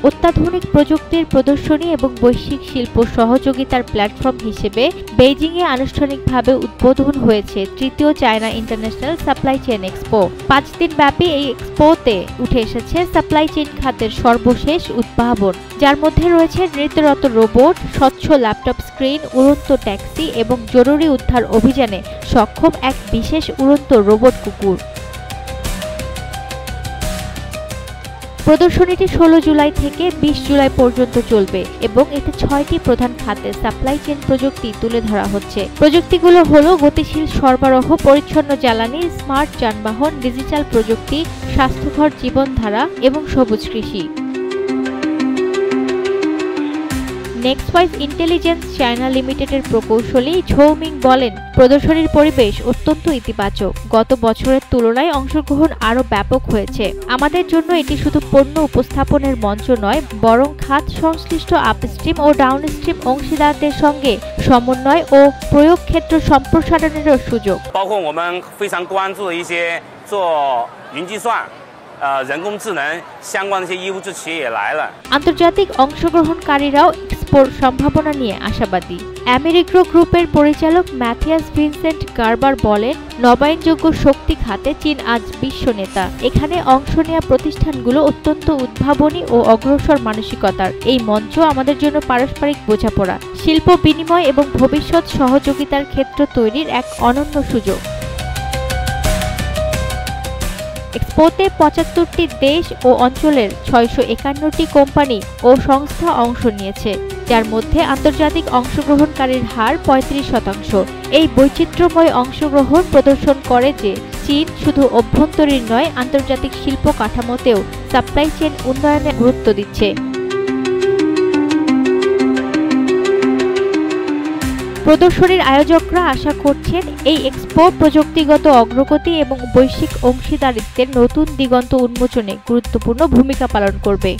অত্যাধুনিক প্রযুক্তির প্রদর্শনী এবং বৈশ্বিক শিল্প সহযোগিতার প্ল্যাটফর্ম হিসেবে বেইজিংয়ে আনুষ্ঠানিকভাবে উদ্বোধন হয়েছে তৃতীয় China international supply chain expo. 5 দিন ব্যাপী এই এক্সপোতে উঠে এসেছে সাপ্লাই চেইন খাতের সর্বশেষ উদ্ভাবন, যার মধ্যে রয়েছে নৃত্যরত রোবট, স্বচ্ছ ল্যাপটপ স্ক্রিন, উড়ন্ত ট্যাক্সি এবং জরুরি উদ্ধার অভিযানে সক্ষম এক বিশেষ উড়ন্ত রোবট কুকুর। প্রদর্শনীটি 16 জুলাই থেকে 20 জুলাই পর্যন্ত চলবে এবং এতে 6টি প্রধান খাতে সাপ্লাই চেইন প্রযুক্তি তুলে ধরা হচ্ছে। প্রযুক্তিগুলো হলো গতিশীল সরবরাহ, পরিচ্ছন্ন জ্বালানি, স্মার্ট যানবাহন, ডিজিটাল প্রযুক্তি, স্বাস্থ্যকর জীবনধারা এবং সবুজ কৃষি। নেক্সটওয়াইজ ইন্টেলিজেন্স চায়না লিমিটেডের প্রকৌশলী ঝৌ মিং বলেন, প্রদর্শনীর পরিবেশ অত্যন্ত ইতিবাচক। গত বছরের তুলনায় অংশগ্রহণ আরও ব্যাপক হয়েছে। আমাদের জন্য এটি শুধু পণ্য উপস্থাপনের মঞ্চ নয়, বরং খাত সংশ্লিষ্ট আপস্ট্রিম ও ডাউনস্ট্রিম অংশীদারদের সঙ্গে সমন্বয় ও প্রয়োগ ক্ষেত্র সম্প্রসারণেরও সুযোগ। আন্তর্জাতিক অংশগ্রহণকারীরাও এক্সপোর সম্ভাবনা নিয়ে আশাবাদী। আমেরিগ্রো গ্রুপের পরিচালক ম্যাথিয়াস ভিনসেন্ট গার্বার বলেন, নবায়নযোগ্য শক্তি খাতে চীন আজ বিশ্ব নেতা। এখানে অংশ নেওয়া প্রতিষ্ঠানগুলো অত্যন্ত উদ্ভাবনী ও অগ্রসর মানসিকতার। এই মঞ্চ আমাদের জন্য পারস্পরিক বোঝাপড়া, শিল্প বিনিময় এবং ভবিষ্যৎ সহযোগিতার ক্ষেত্র তৈরির এক অনন্য সুযোগ। এক্সপোতে 75টি দেশ ও অঞ্চলের 651টি কোম্পানি ও সংস্থা অংশ নিয়েছে, যার মধ্যে আন্তর্জাতিক অংশগ্রহণকারীর হার 35%। এই বৈচিত্র্যময় অংশগ্রহণ প্রদর্শন করে যে চীন শুধু অভ্যন্তরীণ নয়, আন্তর্জাতিক শিল্প কাঠামোতেও সাপ্লাই চেইন উন্নয়নে গুরুত্ব দিচ্ছে। প্রদর্শনীর আয়োজকরা আশা করছেন এই এক্সপো প্রযুক্তিগত অগ্রগতি এবং বৈশ্বিক অংশীদারিত্বের নতুন দিগন্ত উন্মোচনে গুরুত্বপূর্ণ ভূমিকা পালন করবে।